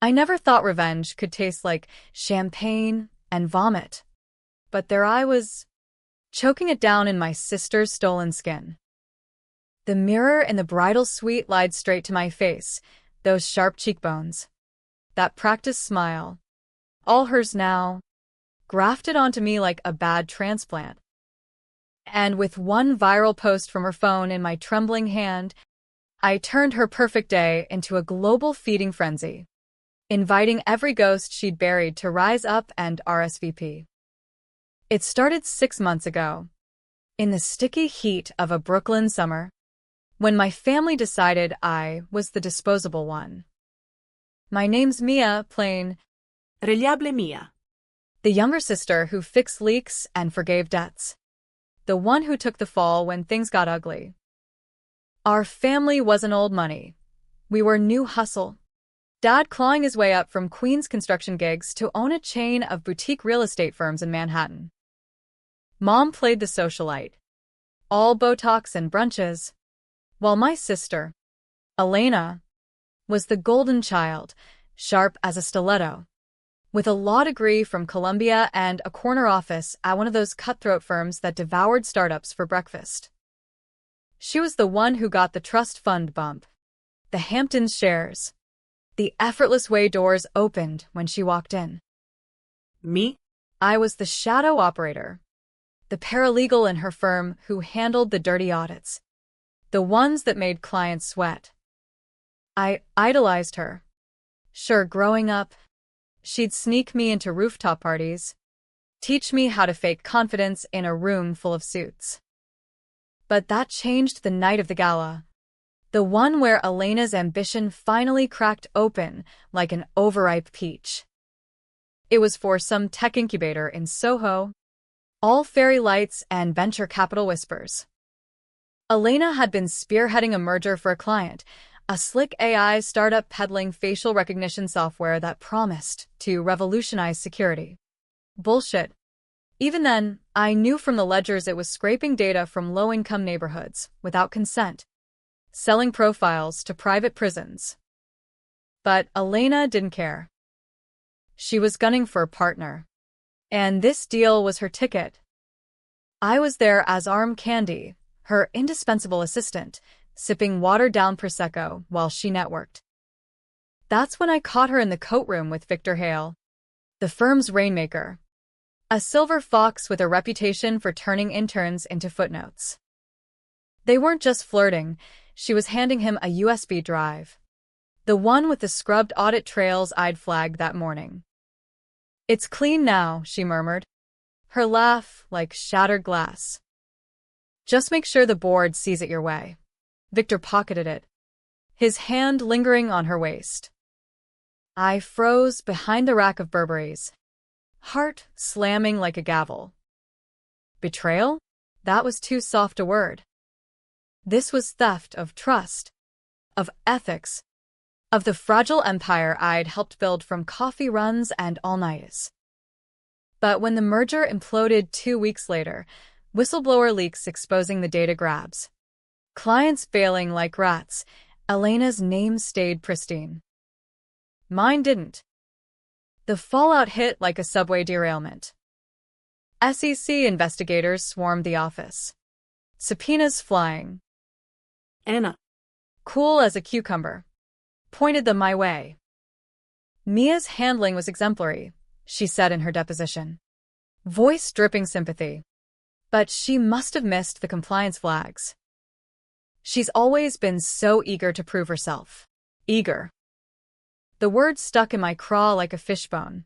I never thought revenge could taste like champagne and vomit. But there I was, choking it down in my sister's stolen skin. The mirror in the bridal suite lied straight to my face, those sharp cheekbones. That practiced smile, all hers now, grafted onto me like a bad transplant. And with one viral post from her phone in my trembling hand, I turned her perfect day into a global feeding frenzy, inviting every ghost she'd buried to rise up and RSVP. It started 6 months ago, in the sticky heat of a Brooklyn summer, when my family decided I was the disposable one. My name's Mia, plain Reliable Mia. the younger sister who fixed leaks and forgave debts. The one who took the fall when things got ugly. Our family wasn't old money. We were new hustle. Dad clawing his way up from Queens construction gigs to own a chain of boutique real estate firms in Manhattan. Mom played the socialite, all Botox and brunches, while my sister, Elena, was the golden child, sharp as a stiletto, with a law degree from Columbia and a corner office at one of those cutthroat firms that devoured startups for breakfast. She was the one who got the trust fund bump, the Hamptons shares, the effortless way doors opened when she walked in. Me? I was the shadow operator, the paralegal in her firm who handled the dirty audits, the ones that made clients sweat. I idolized her. Sure, growing up, she'd sneak me into rooftop parties, teach me how to fake confidence in a room full of suits. But that changed the night of the gala, the one where Elena's ambition finally cracked open like an overripe peach. It was for some tech incubator in Soho, all fairy lights and venture capital whispers. Elena had been spearheading a merger for a client, a slick AI startup peddling facial recognition software that promised to revolutionize security. Bullshit. Even then, I knew from the ledgers it was scraping data from low-income neighborhoods, without consent, selling profiles to private prisons. But Elena didn't care. She was gunning for a partner. And this deal was her ticket. I was there as arm candy, her indispensable assistant, sipping watered-down Prosecco while she networked. That's when I caught her in the coat room with Victor Hale, the firm's rainmaker, a silver fox with a reputation for turning interns into footnotes. They weren't just flirting, she was handing him a USB drive, the one with the scrubbed audit trails I'd flagged that morning. "It's clean now," she murmured, her laugh like shattered glass. "Just make sure the board sees it your way." Victor pocketed it, his hand lingering on her waist. I froze behind the rack of Burberrys, heart slamming like a gavel. Betrayal? That was too soft a word. This was theft of trust, of ethics, of the fragile empire I'd helped build from coffee runs and all-nighters. But when the merger imploded 2 weeks later, whistleblower leaks exposing the data grabs, clients bailing like rats, Elena's name stayed pristine. Mine didn't. The fallout hit like a subway derailment. SEC investigators swarmed the office, subpoenas flying. Anna. Cool as a cucumber, pointed them my way. "Mia's handling was exemplary," she said in her deposition, voice dripping sympathy. "But she must have missed the compliance flags. She's always been so eager to prove herself." Eager. The word stuck in my craw like a fishbone.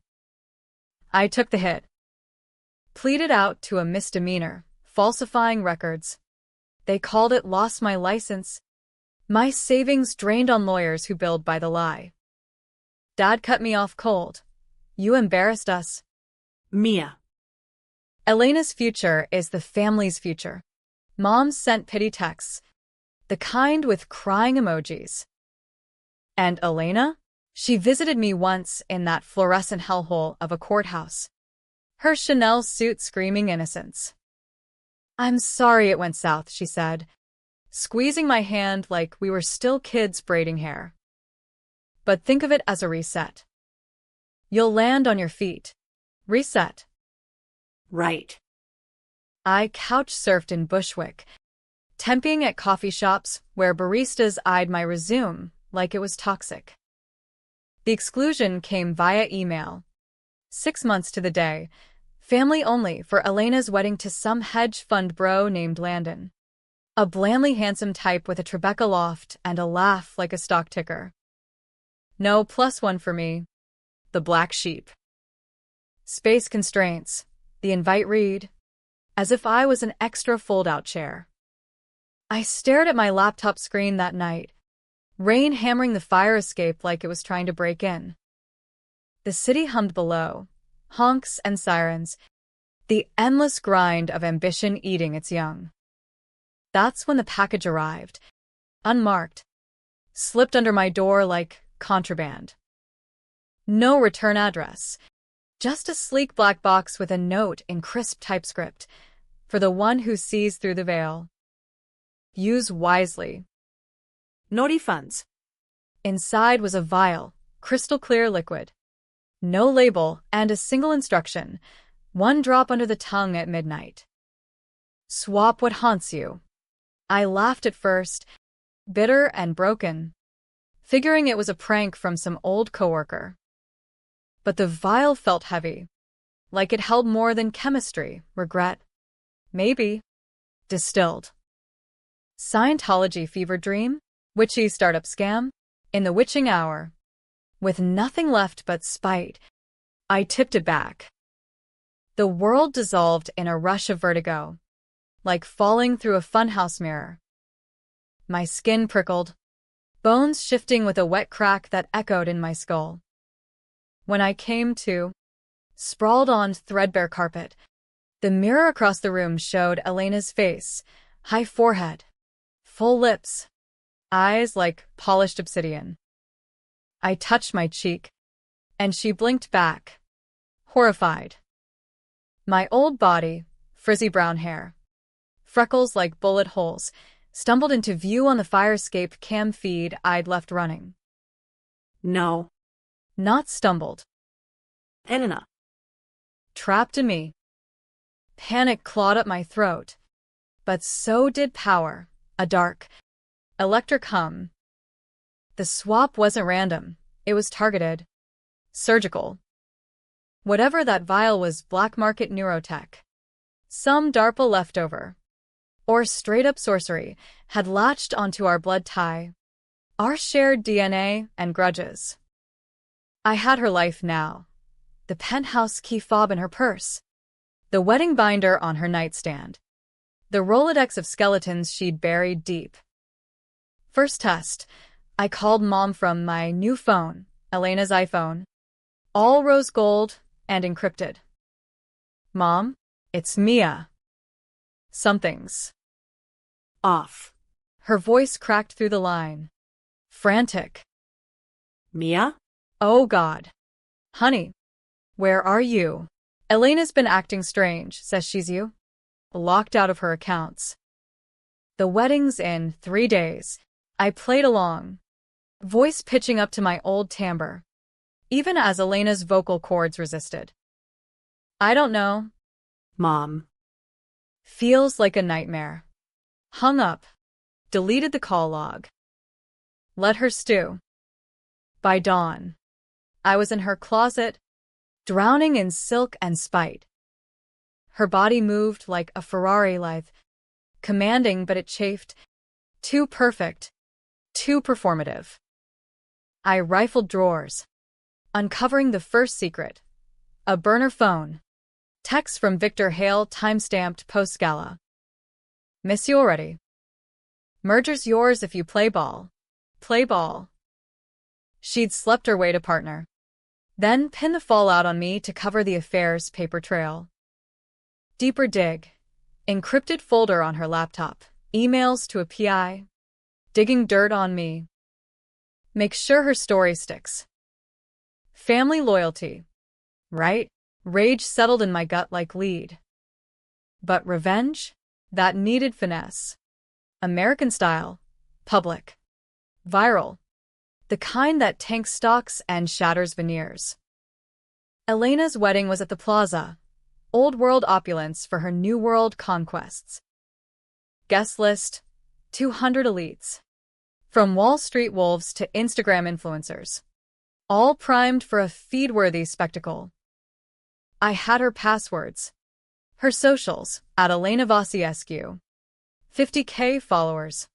I took the hit. Pleaded out to a misdemeanor, falsifying records. They called it lost my license. My savings drained on lawyers who billed by the lie. Dad cut me off cold. "You embarrassed us." Mia. Elena's future is the family's future. Mom sent pity texts, the kind with crying emojis. And Elena? She visited me once in that fluorescent hellhole of a courthouse, her Chanel suit screaming innocence. "I'm sorry it went south," she said, squeezing my hand like we were still kids braiding hair. but think of it as a reset. You'll land on your feet. Reset. Right. I couch-surfed in Bushwick, temping at coffee shops where baristas eyed my resume like it was toxic. The exclusion came via email. 6 months to the day. Family only for Elena's wedding to some hedge fund bro named Landon. A blandly handsome type with a Tribeca loft and a laugh like a stock ticker. No +1 for me. The black sheep. Space constraints. The invite read. As if I was an extra fold-out chair. I stared at my laptop screen that night, rain hammering the fire escape like it was trying to break in. The city hummed below, honks and sirens, the endless grind of ambition eating its young. That's when the package arrived, unmarked, slipped under my door like contraband. No return address, just a sleek black box with a note in crisp typescript, for the one who sees through the veil. Use wisely. No refunds. Inside was a vial, crystal clear liquid. No label and a single instruction, 1 drop under the tongue at midnight. Swap what haunts you. I laughed at first, bitter and broken, figuring it was a prank from some old coworker. But the vial felt heavy, like it held more than chemistry, regret, maybe, distilled. Scientology fever dream? Witchy startup scam? In the witching hour. With nothing left but spite, I tipped it back. The world dissolved in a rush of vertigo, like falling through a funhouse mirror. My skin prickled, bones shifting with a wet crack that echoed in my skull. When I came to, sprawled on threadbare carpet, the mirror across the room showed Elena's face, high forehead, full lips, eyes like polished obsidian. I touched my cheek, and she blinked back, horrified. My old body, frizzy brown hair, freckles like bullet holes, stumbled into view on the fire escape cam feed I'd left running. No. Not stumbled. Elena. Trapped in me. Panic clawed up my throat, but so did power, a dark, electric hum. The swap wasn't random, it was targeted. Surgical. Whatever that vial was, black market neurotech. Some DARPA leftover. Or straight-up sorcery had latched onto our blood tie. Our shared DNA and grudges. I had her life now. The penthouse key fob in her purse. The wedding binder on her nightstand. The Rolodex of skeletons she'd buried deep. First test. I called Mom from my new phone, Elena's iPhone. All rose gold and encrypted. Mom, it's Mia. Something's Off. Her voice cracked through the line. Frantic. Mia? Oh God. Honey, where are you? Elena's been acting strange, says she's you. Locked out of her accounts. The wedding's in 3 days. I played along, voice pitching up to my old timbre, even as Elena's vocal cords resisted. I don't know. Mom. Feels like a nightmare. Hung up. Deleted the call log. Let her stew. By dawn, I was in her closet, drowning in silk and spite. Her body moved like a Ferrari lithe, commanding but it chafed. Too perfect. Too performative. I rifled drawers, uncovering the first secret. A burner phone. Text from Victor Hale, time-stamped post-gala. Miss you already. Merger's yours if you play ball. Play ball. She'd slept her way to partner. Then pinned the fallout on me to cover the affair's paper trail. Deeper dig. Encrypted folder on her laptop. Emails to a PI. Digging dirt on me. Make sure her story sticks. Family loyalty. Right? Rage settled in my gut like lead. But revenge? That needed finesse. American style. Public. Viral. the kind that tanks stocks and shatters veneers. Elena's wedding was at the plaza, old world opulence for her new world conquests. Guest list, 200 elites. From Wall Street wolves to Instagram influencers. All primed for a feed-worthy spectacle. I had her passwords. Her socials, at Elena Vasiescu. 50K followers.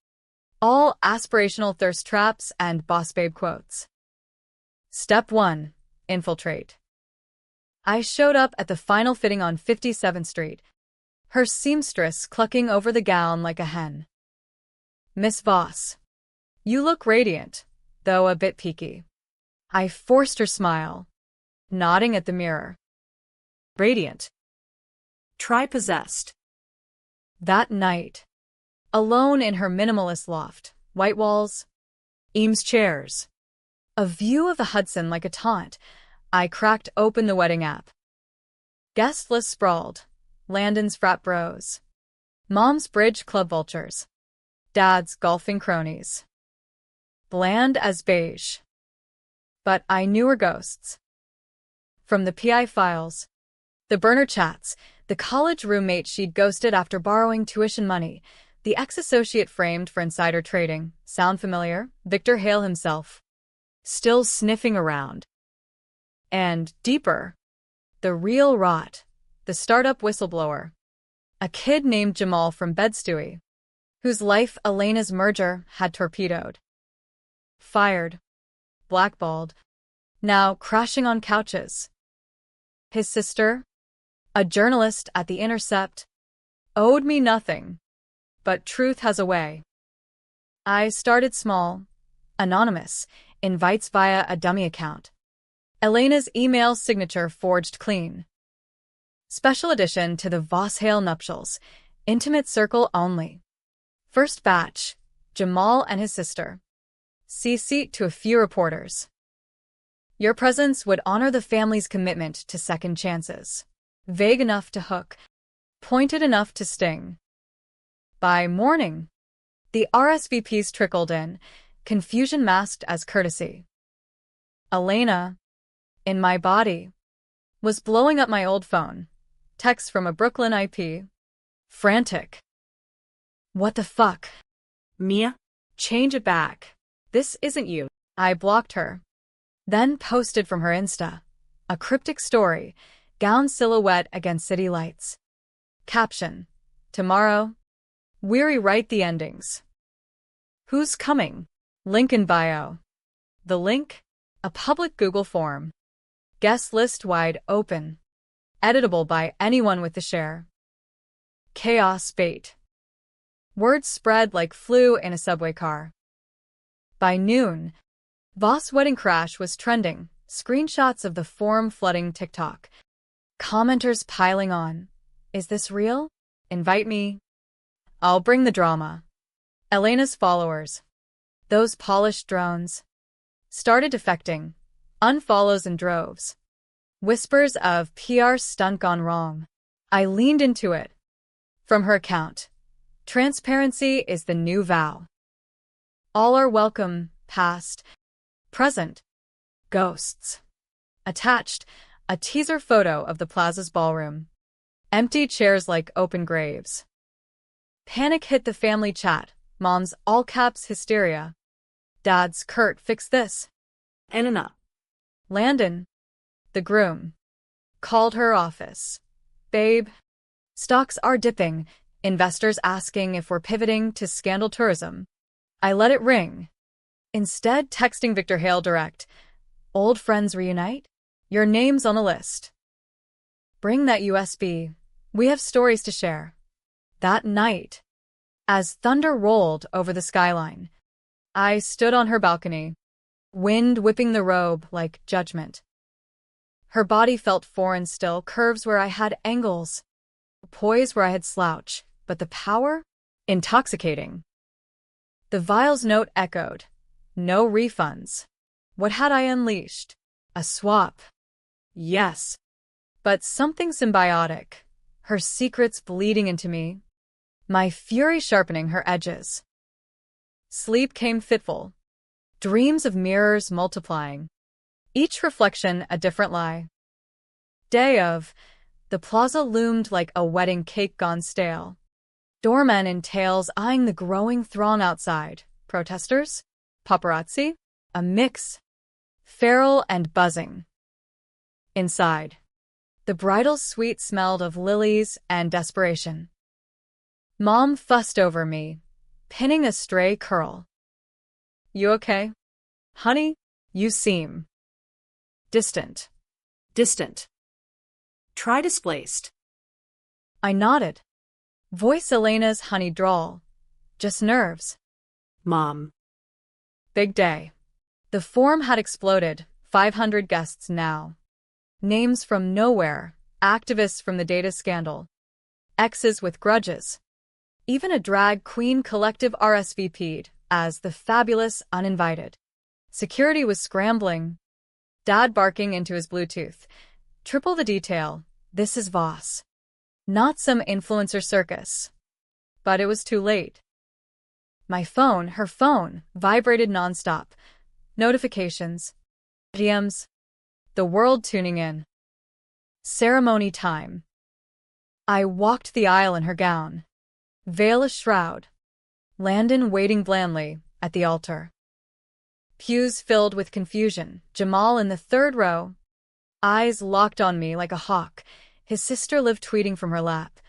All aspirational thirst traps and boss babe quotes. Step 1. Infiltrate. I showed up at the final fitting on 57th Street, her seamstress clucking over the gown like a hen. Miss Voss. You look radiant, though a bit peaky. I forced her smile, nodding at the mirror. Radiant. Try possessed. That night, alone in her minimalist loft, white walls, Eames chairs, a view of the Hudson like a taunt, I cracked open the wedding app. Guest list sprawled, Landon's frat bros, Mom's bridge club vultures, Dad's golfing cronies. Bland as beige. But I knew her ghosts. From the PI files, the burner chats, the college roommate she'd ghosted after borrowing tuition money, the ex-associate framed for insider trading. Sound familiar? Victor Hale himself. Still sniffing around. And deeper, the real rot, the startup whistleblower. A kid named Jamal from Bed-Stuy, whose life Elena's merger had torpedoed. Fired. Blackballed. Now crashing on couches. His sister, a journalist at The Intercept, owed me nothing. But truth has a way. I started small, anonymous, invites via a dummy account. Elena's email signature forged clean. Special edition to the Voss Hale nuptials, intimate circle only. First batch, Jamal and his sister. CC to a few reporters. Your presence would honor the family's commitment to second chances. Vague enough to hook, pointed enough to sting. By morning, the RSVPs trickled in, confusion masked as courtesy. Elena, in my body, was blowing up my old phone. Text from a Brooklyn IP. Frantic. What the fuck? Mia? Change it back. This isn't you. I blocked her. Then posted from her Insta. A cryptic story, gown silhouette against city lights. Caption. Tomorrow. We rewrite the endings. Who's coming? Link in bio. The link? A public Google form. Guest list wide open. Editable by anyone with the share. Chaos bait. Words spread like flu in a subway car. By noon, Voss wedding crash was trending, screenshots of the forum flooding TikTok. Commenters piling on. Is this real? Invite me. I'll bring the drama. Elena's followers, those polished drones, started defecting, unfollows in droves. Whispers of PR stunt gone wrong. I leaned into it. From her account, transparency is the new vow. All are welcome, past, present, ghosts. Attached, a teaser photo of the plaza's ballroom. Empty chairs like open graves. Panic hit the family chat, Mom's all-caps hysteria. Dad's curt fix this. Elena. Landon, the groom, called her office. Babe, stocks are dipping, investors asking if we're pivoting to scandal tourism. I let it ring. Instead, texting Victor Hale direct. Old friends reunite? Your name's on the list. Bring that USB. We have stories to share. That night, as thunder rolled over the skyline, I stood on her balcony, wind whipping the robe like judgment. Her body felt foreign still, curves where I had angles, poise where I had slouch, but the power? Intoxicating. The vial's note echoed. No refunds. What had I unleashed? A swap. Yes. But something symbiotic. Her secrets bleeding into me. My fury sharpening her edges. Sleep came fitful. Dreams of mirrors multiplying. Each reflection a different lie. Day of. The plaza loomed like a wedding cake gone stale. Doormen in tails eyeing the growing throng outside. Protesters? Paparazzi? A mix. Feral and buzzing. Inside. The bridal suite smelled of lilies and desperation. Mom fussed over me, pinning a stray curl. You okay? Honey, you seem distant. Distant. Try displaced. I nodded. Voice Elena's honey drawl. Just nerves. Mom. Big day. The forum had exploded, 500 guests now. Names from nowhere, activists from the data scandal. Exes with grudges. Even a drag queen collective RSVP'd as the fabulous uninvited. Security was scrambling. Dad barking into his Bluetooth. Triple the detail. This is Voss. Not some influencer circus. But it was too late. My phone, her phone, vibrated nonstop. Notifications. DMs. The world tuning in. Ceremony time. I walked the aisle in her gown. Veil a shroud. Landon waiting blandly at the altar. Pews filled with confusion. Jamal in the third row. Eyes locked on me like a hawk. His sister lived tweeting from her lap.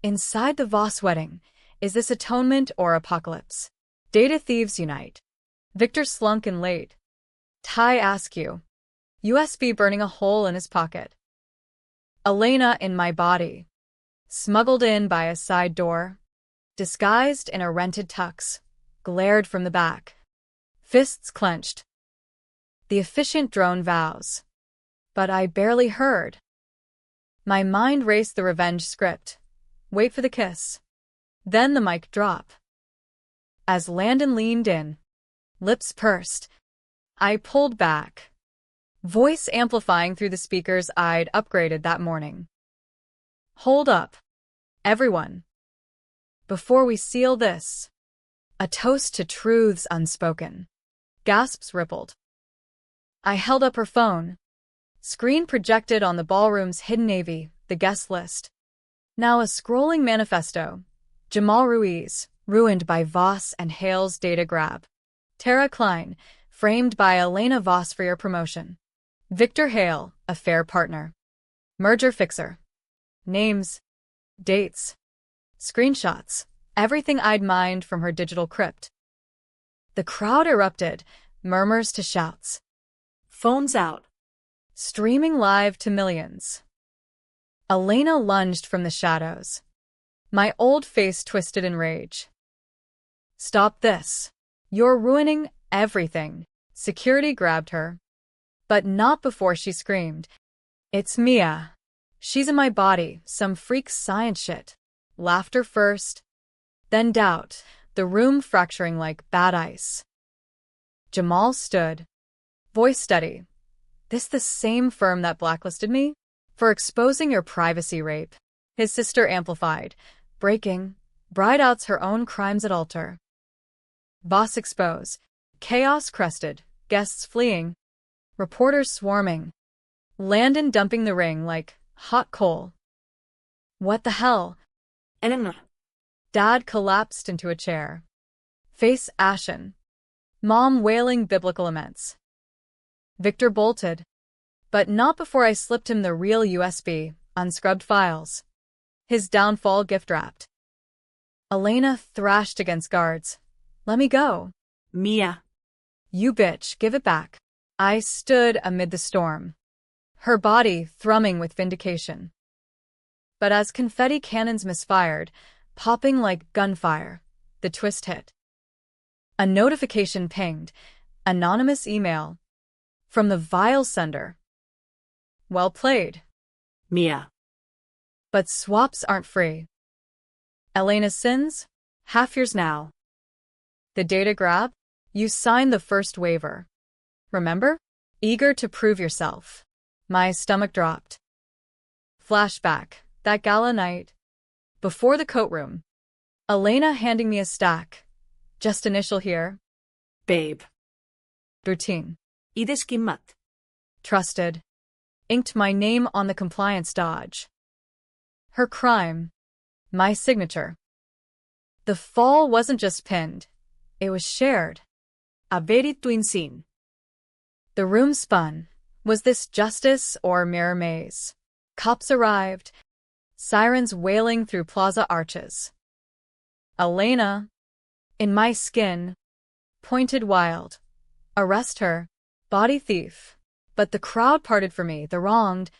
Inside the Voss wedding, is this atonement or apocalypse? Data thieves unite. Victor slunk in late. Ty askew. USB burning a hole in his pocket. Elena in my body. Smuggled in by a side door. Disguised in a rented tux. Glared from the back. Fists clenched. The efficient drone vows. But I barely heard. My mind raced the revenge script. Wait for the kiss. Then the mic drop. As Landon leaned in, lips pursed, I pulled back. Voice amplifying through the speakers I'd upgraded that morning. Hold up. Everyone. Before we seal this, a toast to truths unspoken. Gasps rippled. I held up her phone. Screen projected on the ballroom's hidden navy, the guest list. Now a scrolling manifesto. Jamal Ruiz, ruined by Voss and Hale's data grab. Tara Klein, framed by Elena Voss for your promotion. Victor Hale, affair partner. Merger fixer. Names. Dates. Screenshots. Everything I'd mined from her digital crypt. The crowd erupted, murmurs to shouts. Phones out. Streaming live to millions. Elena lunged from the shadows. My old face twisted in rage. Stop this. You're ruining everything. Security grabbed her. But not before she screamed. It's Mia. She's in my body, some freak science shit. Laughter first, then doubt, the room fracturing like bad ice. Jamal stood. Voice steady. This the same firm that blacklisted me? For exposing your privacy rape. His sister amplified. Breaking. Bride outs her own crimes at altar. Boss expose. Chaos crested. Guests fleeing. Reporters swarming. Landon dumping the ring like hot coal. What the hell? Dad collapsed into a chair. Face ashen. Mom wailing biblical laments. Victor bolted. But not before I slipped him the real USB, unscrubbed files. His downfall gift-wrapped. Elena thrashed against guards. Let me go. Mia. You bitch, give it back. I stood amid the storm. Her body thrumming with vindication. But as confetti cannons misfired, popping like gunfire, the twist hit. A notification pinged. Anonymous email. From the vile sender. Well played. Mia. But swaps aren't free. Elena's sins? Half yours now. The data grab? You signed the first waiver. Remember? Eager to prove yourself. My stomach dropped. Flashback. That gala night. Before the coat room. Elena handing me a stack. Just initial here. Babe. routine, Ideskimmat. trusted, inked my name on the compliance dodge. Her crime, my signature. The fall wasn't just pinned, it was shared. Averit tuinsin. The room spun. Was this justice or mirror maze? Cops arrived, sirens wailing through plaza arches. Elena, in my skin, pointed wild. Arrest her, body thief. But the crowd parted for me, the wronged,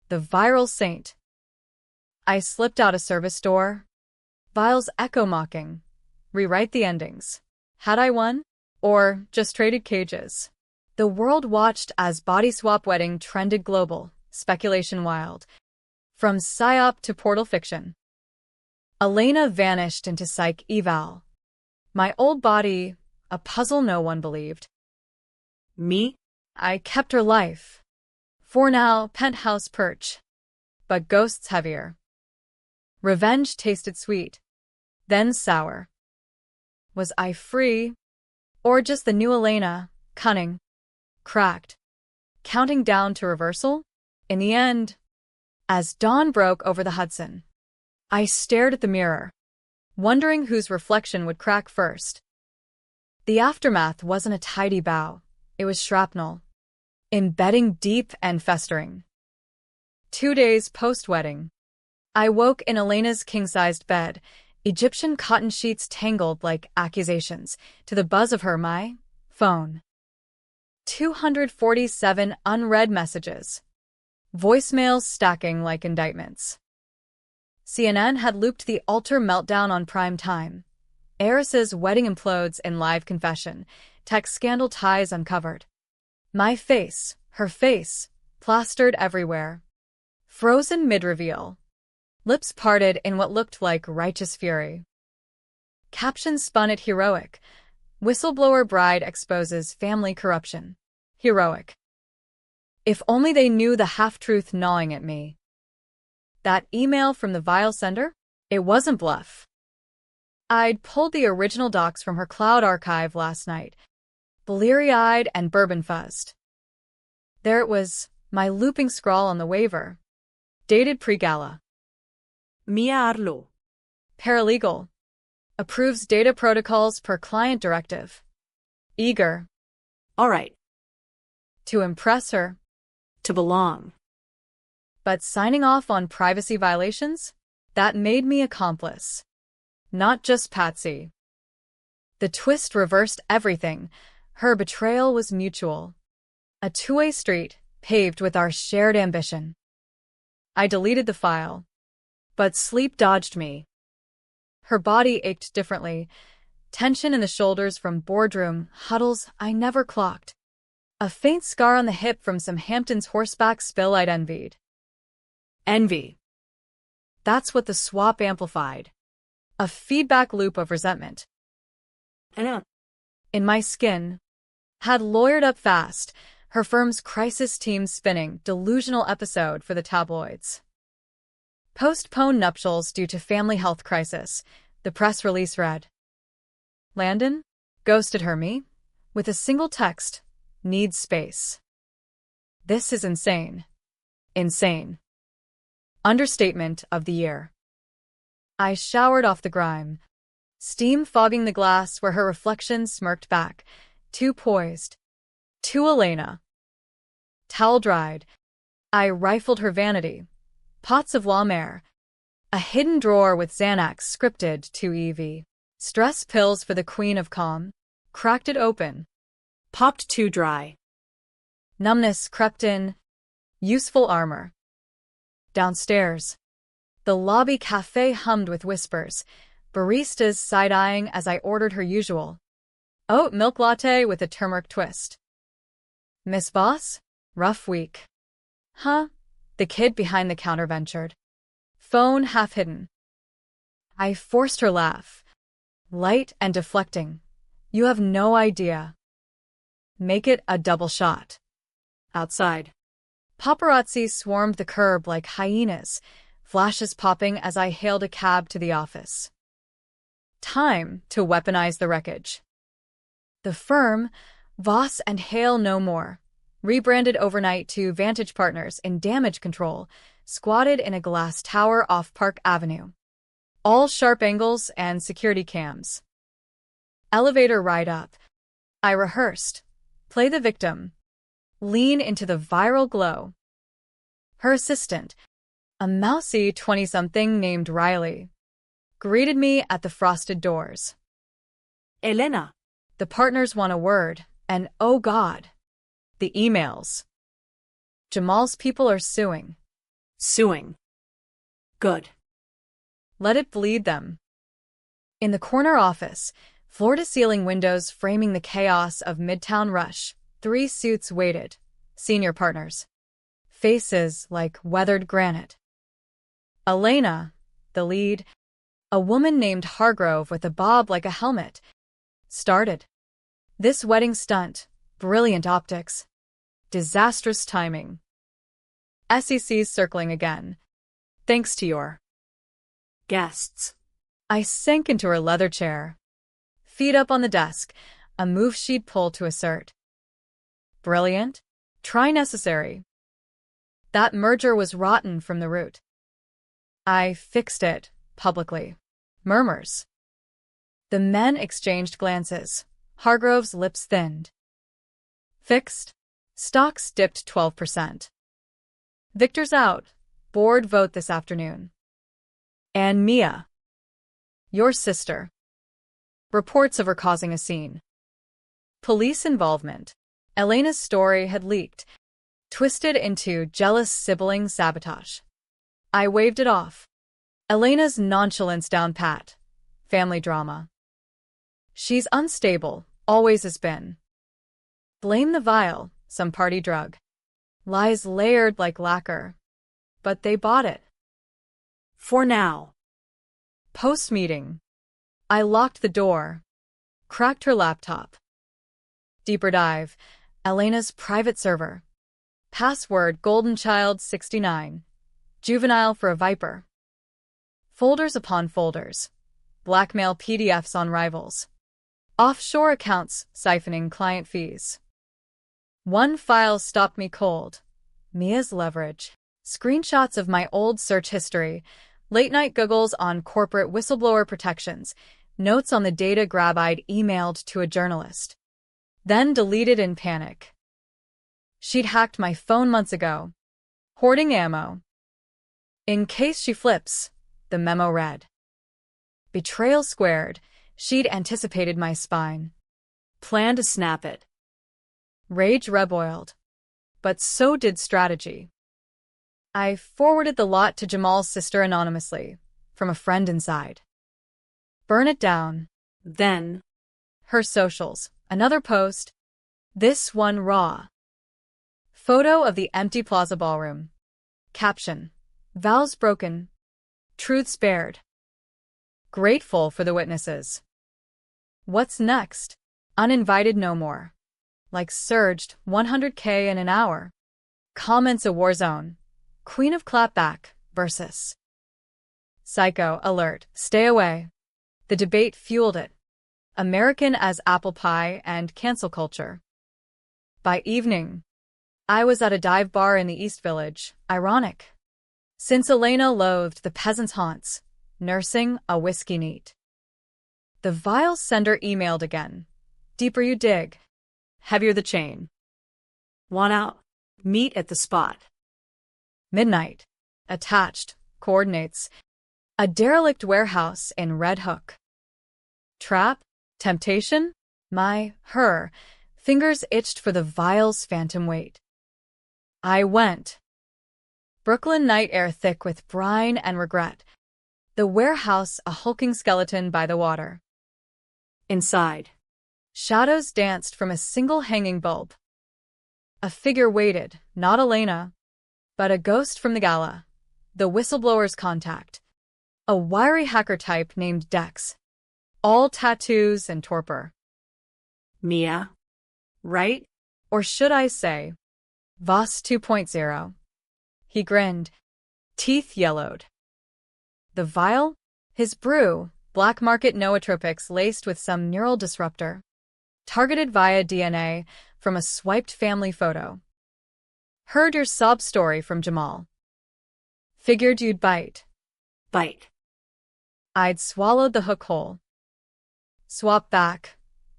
the viral saint. I slipped out a service door. Vials echo mocking. Rewrite the endings. Had I won? Or just traded cages? The world watched as body swap wedding trended global, speculation wild. From psyop to portal fiction. Elena vanished into psych eval. My old body, a puzzle no one believed. Me? I kept her life. For now, penthouse perch. But ghosts heavier. Revenge tasted sweet, then sour. Was I free? Or just the new Elena, cunning, cracked, counting down to reversal? In the end, as dawn broke over the Hudson, I stared at the mirror, wondering whose reflection would crack first. The aftermath wasn't a tidy bow, it was shrapnel, embedding deep and festering. 2 days post-wedding, I woke in Elena's king-sized bed, Egyptian cotton sheets tangled like accusations, to the buzz of my phone. 247 unread messages. Voicemails stacking like indictments. CNN had looped the altar meltdown on prime time. Heiress's wedding implodes in live confession. Tech scandal ties uncovered. My face, her face, plastered everywhere. Frozen mid-reveal. Lips parted in what looked like righteous fury. Captions spun it heroic. Whistleblower bride exposes family corruption. Heroic. If only they knew the half-truth gnawing at me. That email from the vile sender? It wasn't bluff. I'd pulled the original docs from her cloud archive last night, bleary-eyed and bourbon-fuzzed. There it was, my looping scrawl on the waiver. Dated pre-gala. Mia Arlo. Paralegal. Approves data protocols per client directive. Eager. All right. To impress her. To belong. But signing off on privacy violations? That made me accomplice. Not just patsy. The twist reversed everything. Her betrayal was mutual. A two-way street, paved with our shared ambition. I deleted the file. But sleep dodged me. Her body ached differently. Tension in the shoulders from boardroom huddles I never clocked. A faint scar on the hip from some Hamptons horseback spill I'd envied. Envy. That's what the swap amplified. A feedback loop of resentment. Ano? In my skin. Had lawyered up fast, her firm's crisis team spinning delusional episode for the tabloids. Postponed nuptials due to family health crisis, the press release read. Landon? Ghosted her me? With a single text. Needs space. This is insane. Insane. Understatement of the year. I showered off the grime. Steam fogging the glass where her reflection smirked back. Too poised. To Elena. Towel dried. I rifled her vanity. Pots of La Mer. A hidden drawer with Xanax scripted to EV. Stress pills for the queen of calm. Cracked it open. Popped too dry. Numbness crept in. Useful armor. Downstairs. The lobby cafe hummed with whispers. Baristas side-eyeing as I ordered her usual. Oat milk latte with a turmeric twist. Miss Boss? Rough week. Huh? The kid behind the counter ventured. Phone half hidden. I forced her laugh. Light and deflecting. You have no idea. Make it a double shot. Outside. Paparazzi swarmed the curb like hyenas, flashes popping as I hailed a cab to the office. Time to weaponize the wreckage. The firm, Voss and Hale no more. Rebranded overnight to Vantage Partners in damage control, squatted in a glass tower off Park Avenue. All sharp angles and security cams. Elevator ride up. I rehearsed. Play the victim. Lean into the viral glow. Her assistant, a mousy 20-something named Riley, greeted me at the frosted doors. Elena. The partners want a word, and oh God, the emails. Jamal's people are suing. Suing. Good. Let it bleed them. In the corner office, floor-to-ceiling windows framing the chaos of Midtown Rush, 3 suits waited, senior partners. Faces like weathered granite. Elena, the lead, a woman named Hargrove with a bob like a helmet, started. This wedding stunt, brilliant optics, disastrous timing. SEC's circling again. Thanks to your Guests. I sank into her leather chair. Feet up on the desk, a move she'd pull to assert. Brilliant? Try necessary. That merger was rotten from the root. I fixed it, publicly. Murmurs. The men exchanged glances. Hargrove's lips thinned. Fixed? Stocks dipped 12%. Victor's out. Board vote this afternoon. And Mia. Your sister. Reports of her causing a scene. Police involvement. Elena's story had leaked, twisted into jealous sibling sabotage. I waved it off. Elena's nonchalance down pat. Family drama. She's unstable, always has been. Blame the vial, some party drug. Lies layered like lacquer. But they bought it. For now. Post-meeting. I locked the door. Cracked her laptop. Deeper dive. Elena's private server. Password Golden Child 69. Juvenile for a Viper. Folders upon folders. Blackmail PDFs on rivals. Offshore accounts siphoning client fees. One file stopped me cold. Mia's leverage. Screenshots of my old search history. Late-night googles on corporate whistleblower protections. Notes on the data grab I'd emailed to a journalist. Then deleted in panic. She'd hacked my phone months ago. Hoarding ammo. In case she flips, the memo read. Betrayal squared. She'd anticipated my spine. Planned to snap it. Rage reboiled. But so did strategy. I forwarded the lot to Jamal's sister anonymously, from a friend inside. Burn it down. Then. Her socials. Another post. This one raw. Photo of the empty Plaza Ballroom. Caption. Vows broken. Truth spared. Grateful for the witnesses. What's next? Uninvited no more. Like surged 100K in an hour. Comments a war zone. Queen of clapback versus. Psycho alert. Stay away. The debate fueled it. American as apple pie and cancel culture. By evening, I was at a dive bar in the East Village. Ironic. Since Elena loathed the peasants' haunts, nursing a whiskey neat. The vile sender emailed again. Deeper you dig, heavier the chain. Want out. Meet at the spot. Midnight. Attached. Coordinates. A derelict warehouse in Red Hook. Trap? Temptation? Her. Fingers itched for the vial's phantom weight. I went. Brooklyn night air thick with brine and regret. The warehouse a hulking skeleton by the water. Inside. Shadows danced from a single hanging bulb. A figure waited, not Elena, but a ghost from the gala. The whistleblower's contact. A wiry hacker type named Dex. All tattoos and torpor. Mia. Right? Or should I say, Voss 2.0. He grinned. Teeth yellowed. The vial? His brew, black market nootropics laced with some neural disruptor. Targeted via DNA from a swiped family photo. Heard your sob story from Jamal. Figured you'd bite. Bite. I'd swallowed the hook whole. Swap back,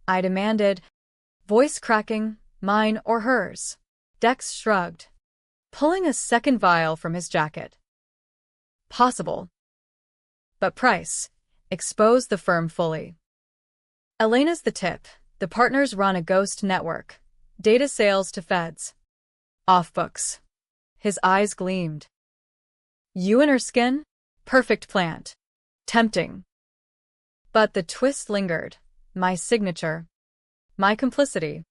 I demanded, voice cracking, mine or hers. Dex shrugged, pulling a second vial from his jacket. Possible. But price. Expose the firm fully. Elena's the tip. The partners run a ghost network. Data sales to feds. Off books. His eyes gleamed. You in her skin? Perfect plant. Tempting. But the twist lingered. My signature. My complicity.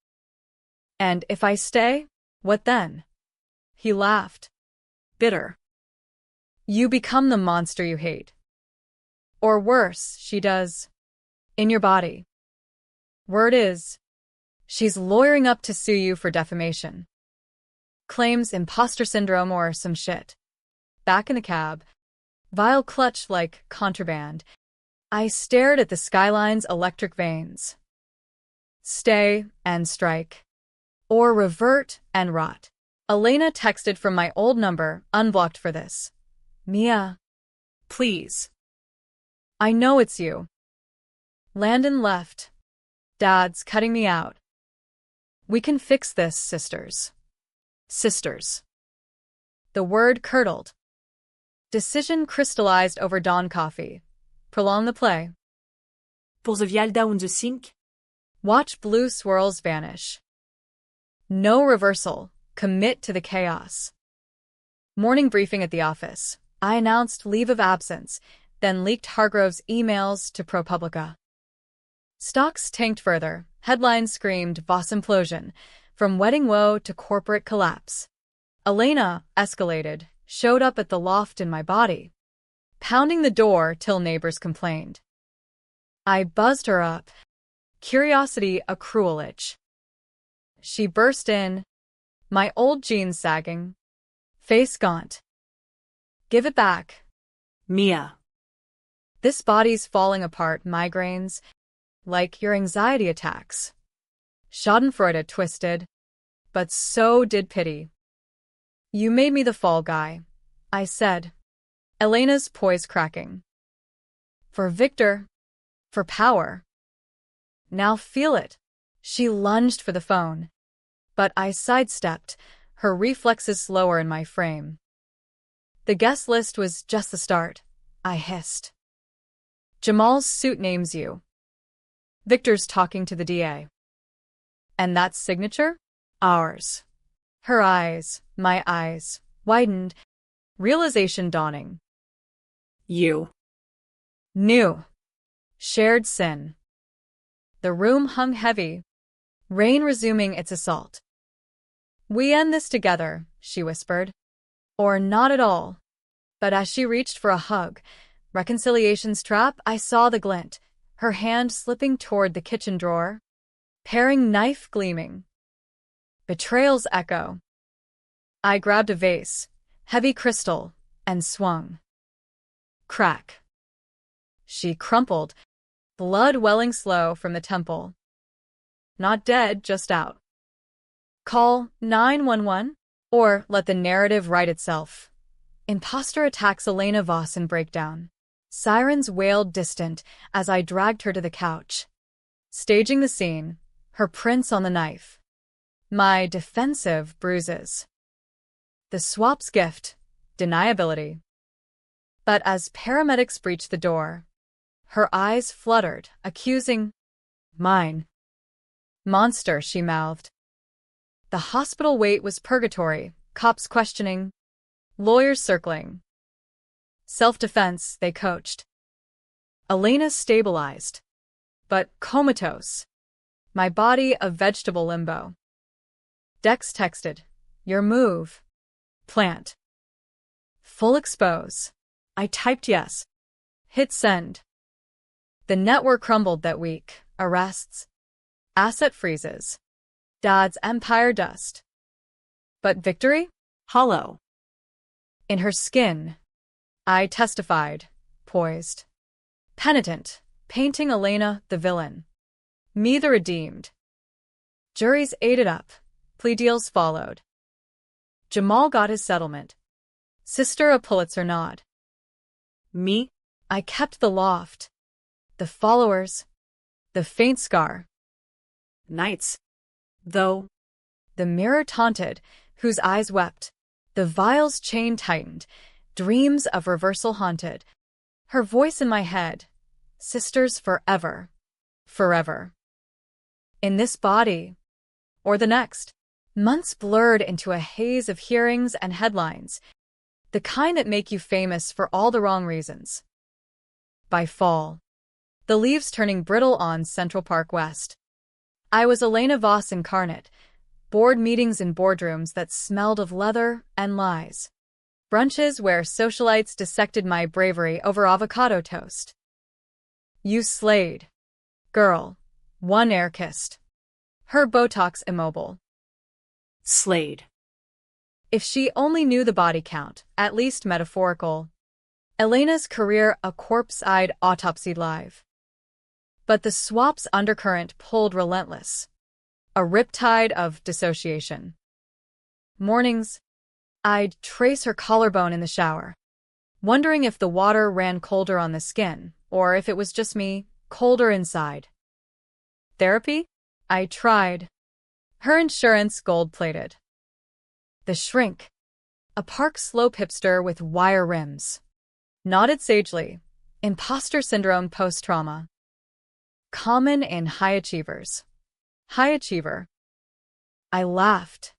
And if I stay, what then? He laughed. Bitter. You become the monster you hate. Or worse, she does. In your body. Word is, she's lawyering up to sue you for defamation. Claims imposter syndrome or some shit. Back in the cab, vial clutched like contraband, I stared at the skyline's electric veins. Stay and strike. Or revert and rot. Elena texted from my old number, unblocked for this. Mia. Please. I know it's you. Landon left. Dad's cutting me out. We can fix this, sisters. Sisters. The word curdled. Decision crystallized over dawn coffee. Prolong the play. Pour the wildest de 5. Watch blue swirls vanish. No reversal. Commit to the chaos. Morning briefing at the office. I announced leave of absence, then leaked Hargrove's emails to ProPublica. Stocks tanked further. Headlines screamed Voss implosion, from wedding woe to corporate collapse. Elena escalated, showed up at the loft in my body, pounding the door till neighbors complained. I buzzed her up. Curiosity a cruel itch. She burst in, my old jeans sagging, face gaunt. Give it back. Mia. This body's falling apart, migraines, like your anxiety attacks. Schadenfreude twisted, but so did pity. You made me the fall guy, I said. Elena's poise cracking. For Victor. For power. Now feel it. She lunged for the phone. But I sidestepped, her reflexes slower in my frame. The guest list was just the start, I hissed. Jamal's suit names you. Victor's talking to the DA. And that signature? Ours. Her eyes, my eyes, widened, realization dawning. You. Knew. Shared sin. The room hung heavy, rain resuming its assault. We end this together, she whispered. Or not at all. But as she reached for a hug, reconciliation's trap, I saw the glint, her hand slipping toward the kitchen drawer, paring knife gleaming. Betrayals echo. I grabbed a vase, heavy crystal, and swung. Crack. She crumpled, blood welling slow from the temple. Not dead, just out. Call 911, or let the narrative write itself. Imposter attacks Elena Voss in breakdown. Sirens wailed distant as I dragged her to the couch. Staging the scene, her prints on the knife. My defensive bruises. The swap's gift, deniability. But as paramedics breached the door, her eyes fluttered, accusing, mine. Monster, she mouthed. The hospital wait was purgatory, cops questioning, lawyers circling. Self-defense, they coached. Elena stabilized, but comatose. My body a vegetable limbo. Dex texted, your move. Plant. Full expose. I typed yes. Hit send. The network crumbled that week. Arrests. Asset freezes. Dad's empire dust. But victory? Hollow. In her skin. I testified, poised. Penitent, painting Elena the villain. Me the redeemed. Juries ate it up. Plea deals followed. Jamal got his settlement. Sister a Pulitzer nod. Me? I kept the loft. The followers. The faint scar. Nights. Though. The mirror taunted, whose eyes wept. The vial's chain tightened. Dreams of reversal haunted. Her voice in my head. Sisters forever. Forever. In this body. Or the next. Months blurred into a haze of hearings and headlines. The kind that make you famous for all the wrong reasons. By fall. The leaves turning brittle on Central Park West. I was Elena Voss incarnate. Board meetings in boardrooms that smelled of leather and lies. Brunches where socialites dissected my bravery over avocado toast. You slayed. Girl. One air kissed. Her Botox immobile. Slayed. If she only knew the body count, at least metaphorical. Elena's career a corpse-eyed autopsy live. But the swap's undercurrent pulled relentless. A riptide of dissociation. Mornings, I'd trace her collarbone in the shower, wondering if the water ran colder on the skin, or if it was just me, colder inside. Therapy? I tried. Her insurance gold-plated. The shrink. A park slope hipster with wire rims. Nodded sagely. Imposter syndrome post-trauma. Common in high achievers. High achiever. I laughed.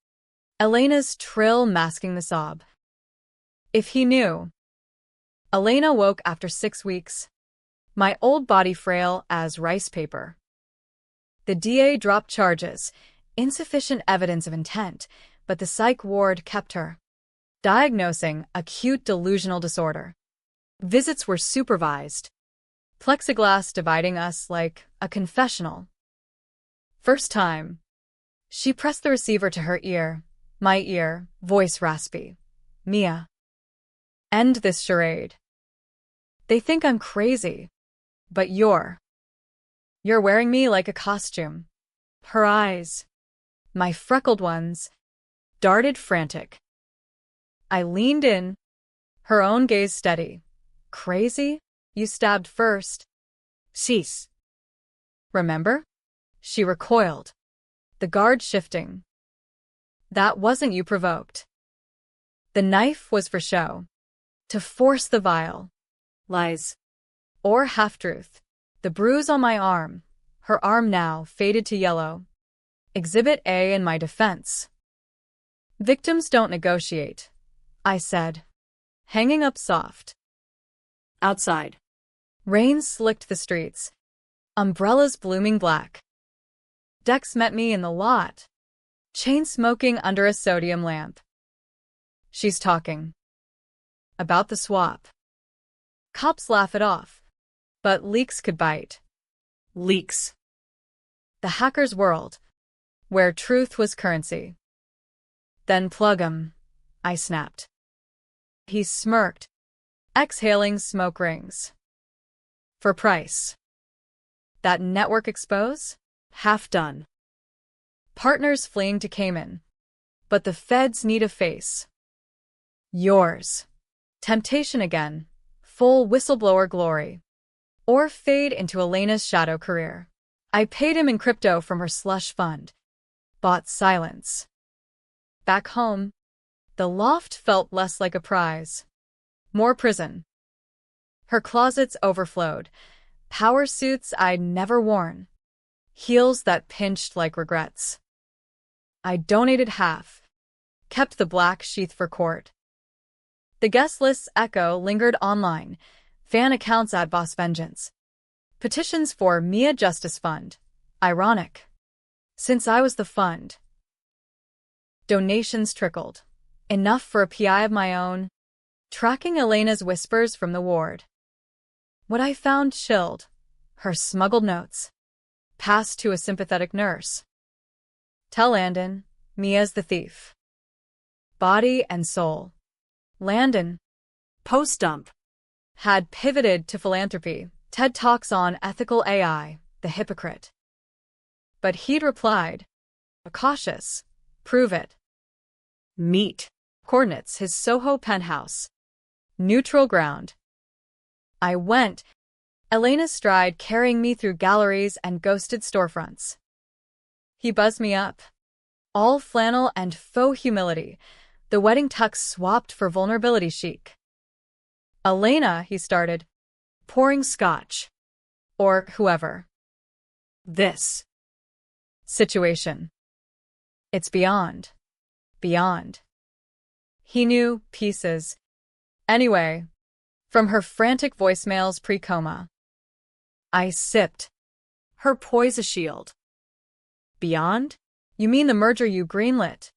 Elena's trill masking the sob. If he knew. Elena woke after 6 weeks. My old body frail as rice paper. The DA dropped charges. Insufficient evidence of intent, but the psych ward kept her. Diagnosing acute delusional disorder. Visits were supervised. Plexiglass dividing us like a confessional. First time. She pressed the receiver to her ear. My ear, voice raspy. Mia. End this charade. They think I'm crazy. But you're wearing me like a costume. Her eyes. My freckled ones. Darted frantic. I leaned in. Her own gaze steady. Crazy? You stabbed first. Cease. Remember? She recoiled. The guard shifting. That wasn't you provoked. The knife was for show. To force the vial. Lies. Or half-truth. The bruise on my arm. Her arm now faded to yellow. Exhibit A in my defense. Victims don't negotiate, I said. Hanging up soft. Outside. Rain slicked the streets. Umbrellas blooming black. Dex met me in the lot. Chain smoking under a sodium lamp. She's talking. About the swap. Cops laugh it off. But leaks could bite. Leaks. The hacker's world. Where truth was currency. Then plug 'em, I snapped. He smirked, exhaling smoke rings. For price. That network expose? Half done. Partners fleeing to Cayman. But the feds need a face. Yours. Temptation again. Full whistleblower glory. Or fade into Elena's shadow career. I paid him in crypto from her slush fund. Bought silence. Back home, the loft felt less like a prize. More prison. Her closets overflowed. Power suits I'd never worn. Heels that pinched like regrets. I donated half. Kept the black sheath for court. The guest list's echo lingered online. Fan accounts at Boss Vengeance. Petitions for Mia Justice Fund. Ironic. Since I was the fund. Donations trickled. Enough for a PI of my own. Tracking Elena's whispers from the ward. What I found chilled. Her smuggled notes. Passed to a sympathetic nurse. Tell Landon, Mia's the thief. Body and soul. Landon. Post-dump. Had pivoted to philanthropy. TED Talks on ethical AI, the hypocrite. But he'd replied, Cautious. Prove it. Meet. Coordinates his Soho penthouse. Neutral ground. I went, Elena's stride carrying me through galleries and ghosted storefronts. He buzzed me up. All flannel and faux humility, the wedding tux swapped for vulnerability chic. Elena, he started, pouring scotch. Or whoever. This. Situation. It's beyond. Beyond. He knew pieces. Anyway, from her frantic voicemails pre-coma. I sipped. Her poise a shield. Beyond? You mean the merger you greenlit?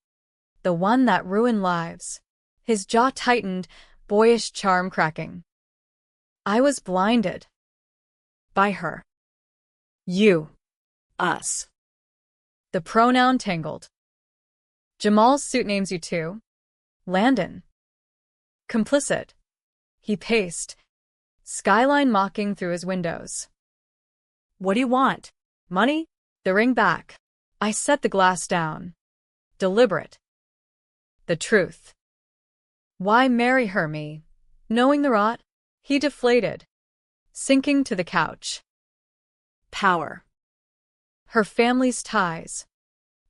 The one that ruined lives. His jaw tightened, boyish charm cracking. I was blinded. By her. You. Us. The pronoun tangled. Jamal's suit names you too. Landon. Complicit. He paced, skyline mocking through his windows. What do you want? Money? The ring back. I set the glass down. Deliberate. The truth. Why marry her, me? Knowing the rot? He deflated, sinking to the couch. Power. Her family's ties.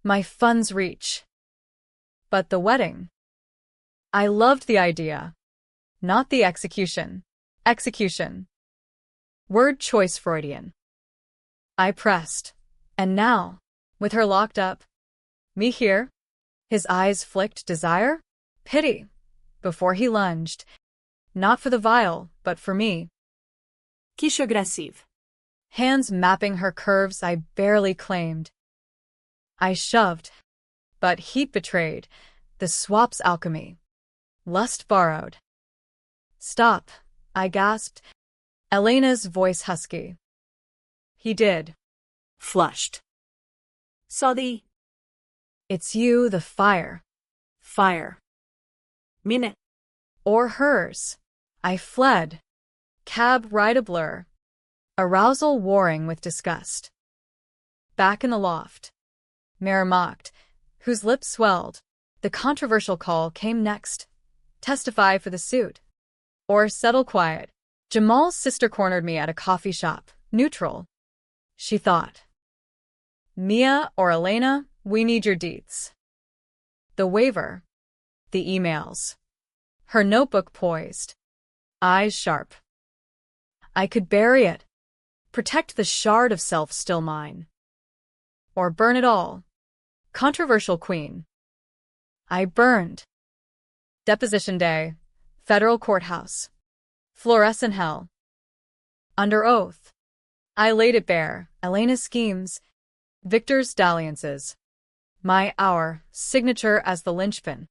My funds reach. But the wedding. I loved the idea. Not the execution. Execution. Word choice Freudian. I pressed. And now, with her locked up, me here, his eyes flicked desire, pity, before he lunged. Not for the vial, but for me. Quiche agressive. Hands mapping her curves I barely claimed. I shoved, but heat betrayed, the swap's alchemy. Lust borrowed. Stop, I gasped, Elena's voice husky. He did. Flushed. Saw the. It's you, the fire. Fire. Minute. Or hers. I fled. Cab ride a blur. Arousal warring with disgust. Back in the loft. Mare mocked, whose lips swelled. The controversial call came next. Testify for the suit. Or settle quiet. Jamal's sister cornered me at a coffee shop. Neutral. She thought. Mia or Elena, we need your deets. The waiver. The emails. Her notebook poised. Eyes sharp. I could bury it. Protect the shard of self still mine. Or burn it all. Controversial queen. I burned. Deposition day. Federal courthouse. Fluorescent hell. Under oath. I laid it bare, Elena's schemes, Victor's dalliances. My hour, signature as the linchpin.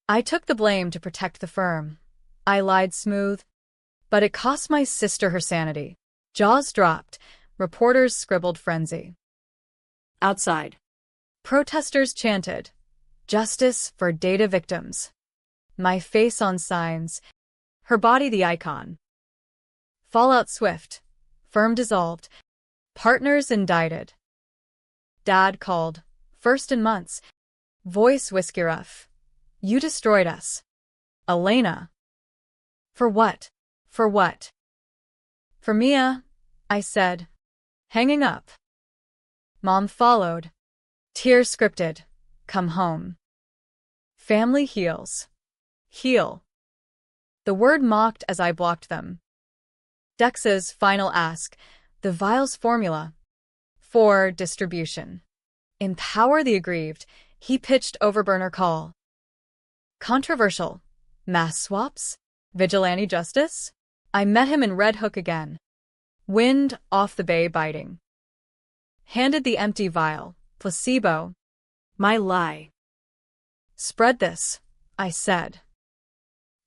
I took the blame to protect the firm. I lied smooth, but it cost my sister her sanity. Jaws dropped, reporters scribbled frenzy. Outside. Protesters chanted, justice for data victims. My face on signs, her body the icon. Fallout swift, firm dissolved, partners indicted. Dad called, first in months, voice whiskey rough. You destroyed us. Elena. For what? For what? For Mia, I said, hanging up. Mom followed. Tears scripted, come home. Family heals. Heal. The word mocked as I blocked them. Dex's final ask, the vial's formula. For distribution. Empower the aggrieved, he pitched overburner call. Controversial. Mass swaps? Vigilante justice? I met him in Red Hook again. Wind off the bay biting. Handed the empty vial, placebo. My lie. Spread this, I said.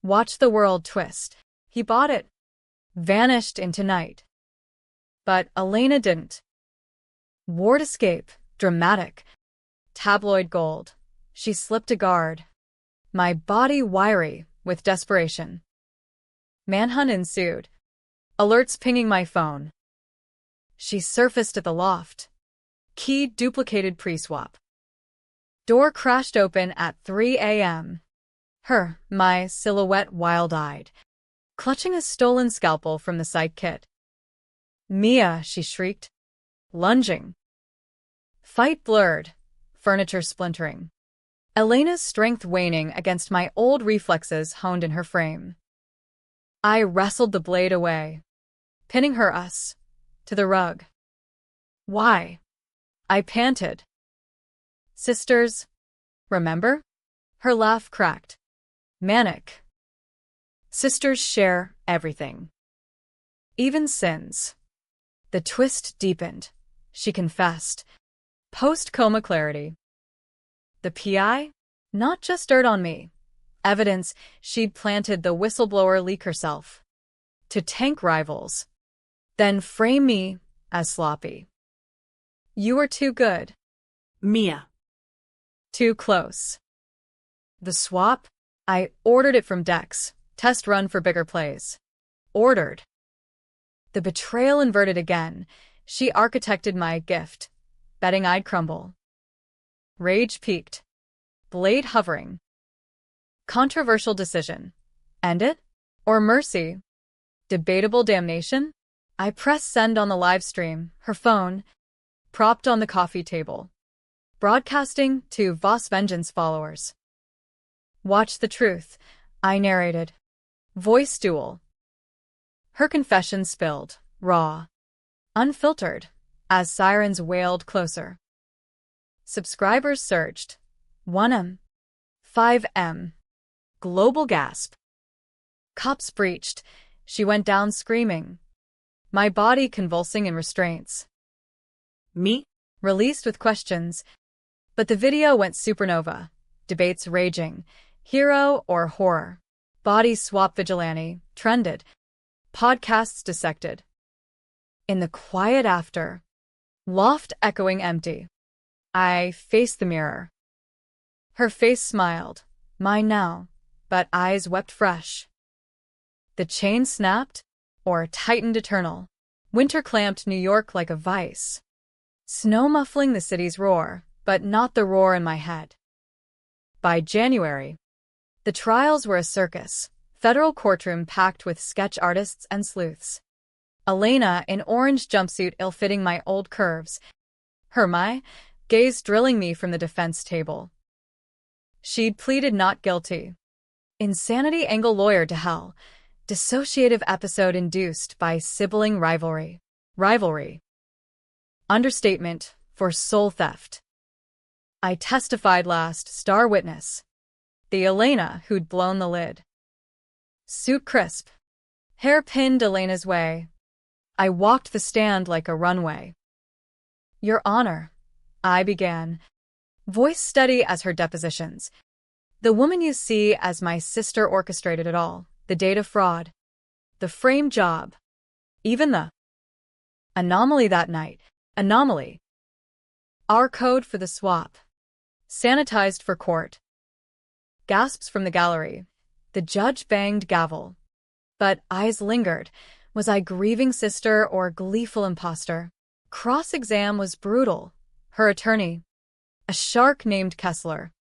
Watch the world twist. He bought it. Vanished into night. But Elena didn't. Ward escape, dramatic. Tabloid gold. She slipped a guard. My body wiry with desperation. Manhunt ensued. Alerts pinging my phone. She surfaced at the loft. Key duplicated pre-swap. Door crashed open at 3 a.m. My silhouette wild-eyed, clutching a stolen scalpel from the psych kit. "Mia," she shrieked, lunging. Fight blurred, furniture splintering. Elena's strength waning against my old reflexes honed in her frame. I wrestled the blade away, pinning to the rug. "Why?" I panted. "Sisters, remember?" Her laugh cracked. Manic. "Sisters share everything. Even sins." The twist deepened. She confessed. Post-coma clarity. The PI? Not just dirt on me. Evidence she'd planted the whistleblower leak herself. To tank rivals. Then frame me as sloppy. "You were too good." Mia. "Too close." The swap? I ordered it from Dex. Test run for bigger plays. Ordered. The betrayal inverted again. She architected my gift, betting I'd crumble. Rage peaked. Blade hovering. Controversial decision. End it? Or mercy? Debatable damnation? I pressed send on the live stream, her phone, propped on the coffee table. Broadcasting to Voss Vengeance followers. "Watch the truth," I narrated. Voice duel. Her confession spilled, raw, unfiltered, as sirens wailed closer. Subscribers surged. 1M. 5M. Global gasp. Cops breached. She went down screaming. My body convulsing in restraints. Me? Released with questions. But the video went supernova. Debates raging. Hero or horror? Body swap vigilante. Trended. Podcasts dissected. In the quiet after. Loft echoing empty. I faced the mirror. Her face smiled. Mine now. But eyes wept fresh. The chain snapped, or tightened eternal. Winter clamped New York like a vice. Snow muffling the city's roar, but not the roar in my head. By January, the trials were a circus, federal courtroom packed with sketch artists and sleuths. Elena in orange jumpsuit ill-fitting my old curves. My gaze drilling me from the defense table. She'd pleaded not guilty. Insanity angle lawyer to hell. Dissociative episode induced by sibling rivalry. Understatement for soul theft. I testified last, star witness. The Elena who'd blown the lid. Suit crisp. Hair pinned Elena's way. I walked the stand like a runway. "Your Honor," I began, voice steady as her depositions. "The woman you see as my sister orchestrated it all. The data fraud. The frame job. Even the anomaly that night. Anomaly. Our code for the swap. Sanitized for court." Gasps from the gallery. The judge banged gavel. But eyes lingered. Was I grieving sister or gleeful imposter? Cross-exam was brutal. Her attorney. A shark named Kessler.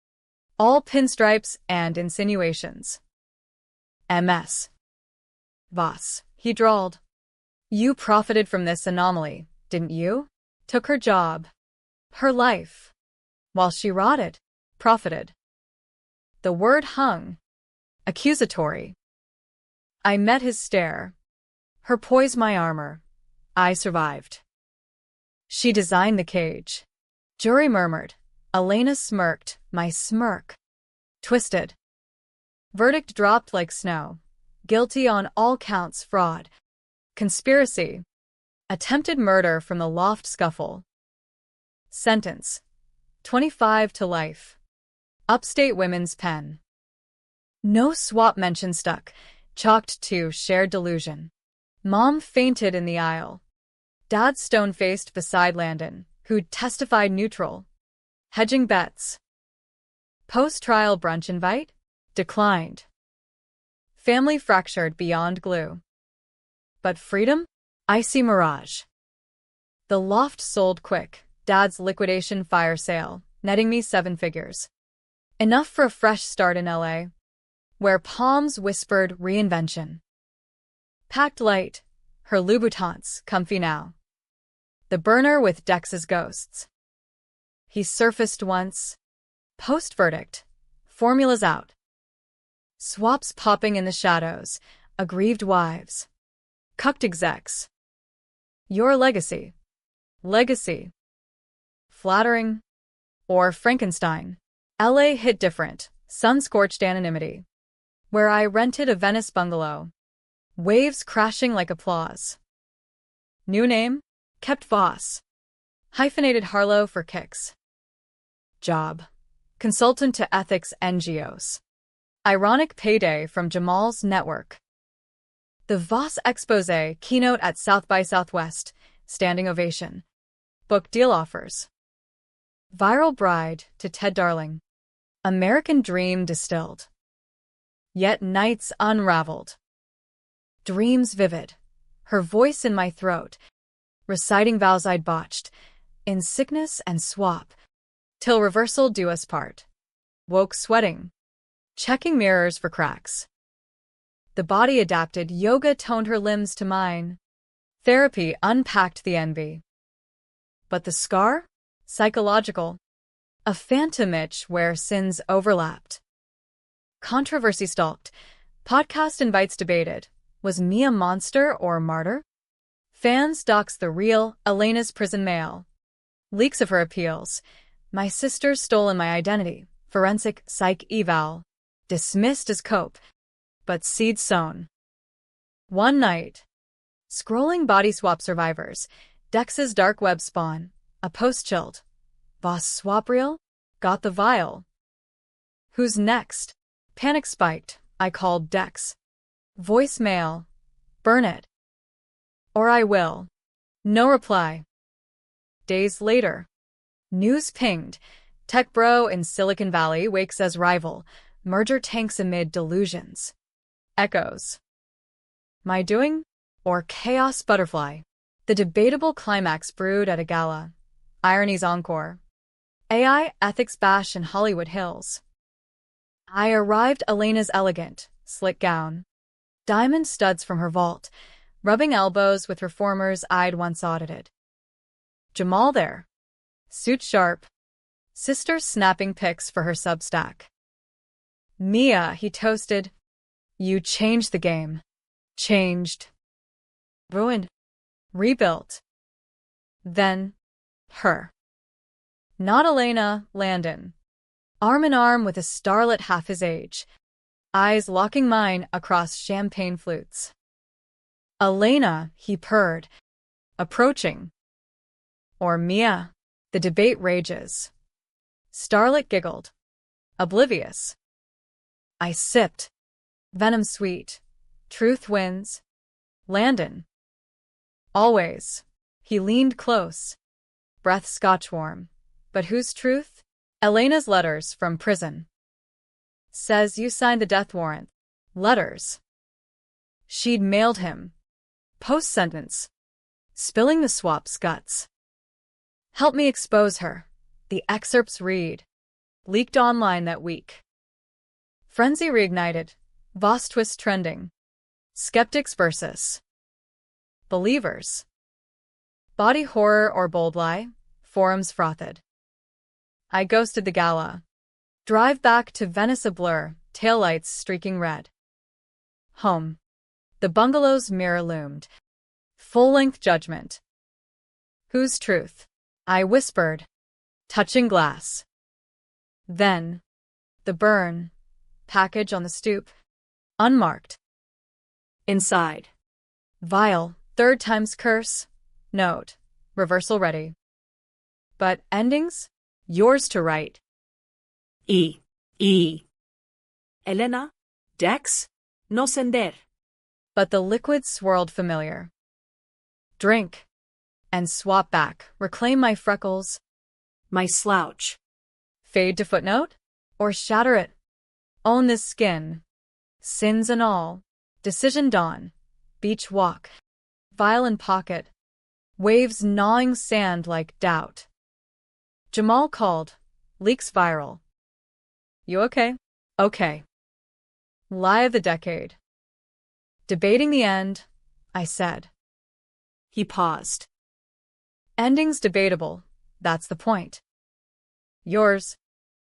All pinstripes and insinuations. "MS. Voss," he drawled. "You profited from this anomaly, didn't you? Took her job. Her life. While she rotted. Profited." The word hung. Accusatory. I met his stare. Her poised my armor. I survived. "She designed the cage." Jury murmured. Elena smirked. My smirk. Twisted. Verdict dropped like snow. Guilty on all counts: fraud, conspiracy, attempted murder from the loft scuffle. Sentence: 25 to life. Upstate Women's Pen. No swap mention stuck, chalked to shared delusion. Mom fainted in the aisle. Dad stone-faced beside Landon, who'd testified neutral. Hedging bets. Post-trial brunch invite? Declined. Family fractured beyond glue. But freedom? Icy mirage. The loft sold quick. Dad's liquidation fire sale. netting me 7 figures. Enough for a fresh start in LA, where palms whispered reinvention. Packed light, her Louboutins comfy now. The burner with Dex's ghosts. He surfaced once. Post-verdict. Formulas out. Swaps popping in the shadows. Aggrieved wives. Cucked execs. Your legacy. Legacy. Flattering. Or Frankenstein. LA hit different. Sun-scorched anonymity. Where I rented a Venice bungalow. Waves crashing like applause. New name? Kept Voss. Hyphenated Harlow for kicks. Job. Consultant to ethics NGOs. Ironic payday from Jamal's network. The Voss expose keynote at South by Southwest. Standing ovation. Book deal offers. Viral bride to Ted Darling. American dream distilled. Yet nights unraveled. Dreams vivid. Her voice in my throat. Reciting vows I'd botched. In sickness and swap. Till reversal do us part. Woke sweating. Checking mirrors for cracks. The body adapted, yoga toned her limbs to mine. Therapy unpacked the envy. But the scar? Psychological. A phantom itch where sins overlapped. Controversy stalked. Podcast invites debated. Was Mia monster or martyr? Fans dox the real Elena's prison mail. Leaks of her appeals. My sister's stolen my identity. Forensic psych eval. Dismissed as cope. But seed sown. One night. Scrolling body swap survivors. Dex's dark web spawn. A post chilled. Voss swap reel? Got the vial. Who's next? Panic spiked. I called Dex. Voicemail. Burn it. Or I will. No reply. Days later. News pinged. Tech bro in Silicon Valley wakes as rival. Merger tanks amid delusions. Echoes. My doing? Or chaos butterfly? The debatable climax brewed at a gala. Irony's encore. AI ethics bash in Hollywood Hills. I arrived Elena's elegant, slick gown. Diamond studs from her vault, rubbing elbows with reformers I'd once audited. Jamal there. Suit sharp. Sister snapping pics for her Substack. Mia, he toasted. You changed the game. Changed. Ruined. Rebuilt. Then, her. Not Elena, Landon. Arm in arm with a starlet half his age. Eyes locking mine across champagne flutes. Elena, he purred. Approaching. Or Mia. The debate rages. Starlet giggled. Oblivious. I sipped. Venom sweet. Truth wins. Landon. Always. He leaned close. Breath scotch warm. But whose truth? Elena's letters from prison. Says you signed the death warrant. Letters. She'd mailed him. Post-sentence. Spilling the swap's guts. Help me expose her. The excerpts read. Leaked online that week. Frenzy reignited. Voss twist trending. Skeptics versus believers. Body horror or bold lie? Forums frothed. I ghosted the gala. Drive back to Venice a blur, taillights streaking red. Home. The bungalow's mirror loomed. Full-length judgment. Whose truth? I whispered, touching glass. Then, the burn. Package on the stoop. Unmarked. Inside. Vial, third time's curse. Note. Reversal ready. But endings? Yours to write. E. Elena, Dex, no sender. But the liquid swirled familiar. Drink. And swap back. Reclaim my freckles. My slouch. Fade to footnote? Or shatter it? Own this skin. Sins and all. Decision dawn. Beach walk. Vial in pocket. Waves gnawing sand like doubt. Jamal called. leaks viral. You okay? Okay. Lie of the decade. Debating the end, I said. He paused. Ending's debatable, that's the point. Yours?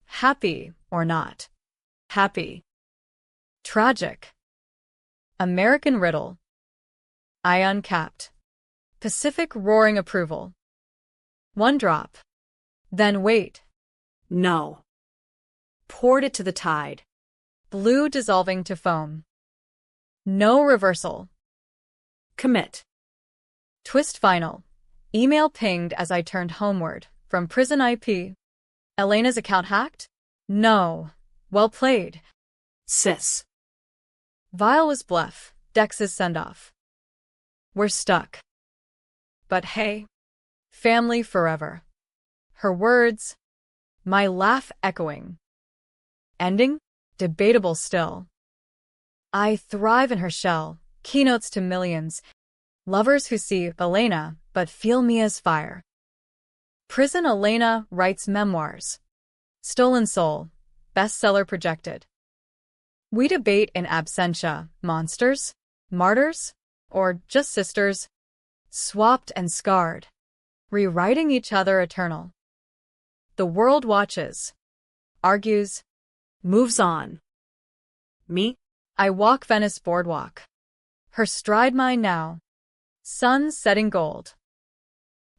Happy or not? Happy. Tragic. American riddle. I uncapped. Pacific roaring approval. One drop. Then wait. No. Poured it to the tide. Blue dissolving to foam. No reversal. Commit. Twist final. Email pinged as I turned homeward from prison IP. Elena's account hacked? No. Well played. Sis. Vile was bluff. Dex's send-off. We're stuck. But hey. Family forever. Her words. My laugh echoing. Ending? Debatable still. I thrive in her shell. Keynotes to millions. Lovers who see Elena but feel me as fire. Prison Elena writes memoirs. Stolen Soul. Bestseller projected. We debate in absentia. Monsters? Martyrs? Or just sisters? Swapped and scarred. Rewriting each other eternal. The world watches. Argues. Moves on. Me? I walk Venice boardwalk. Her stride mine now. Sun setting gold.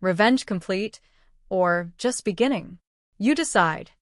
Revenge complete, or just beginning? You decide.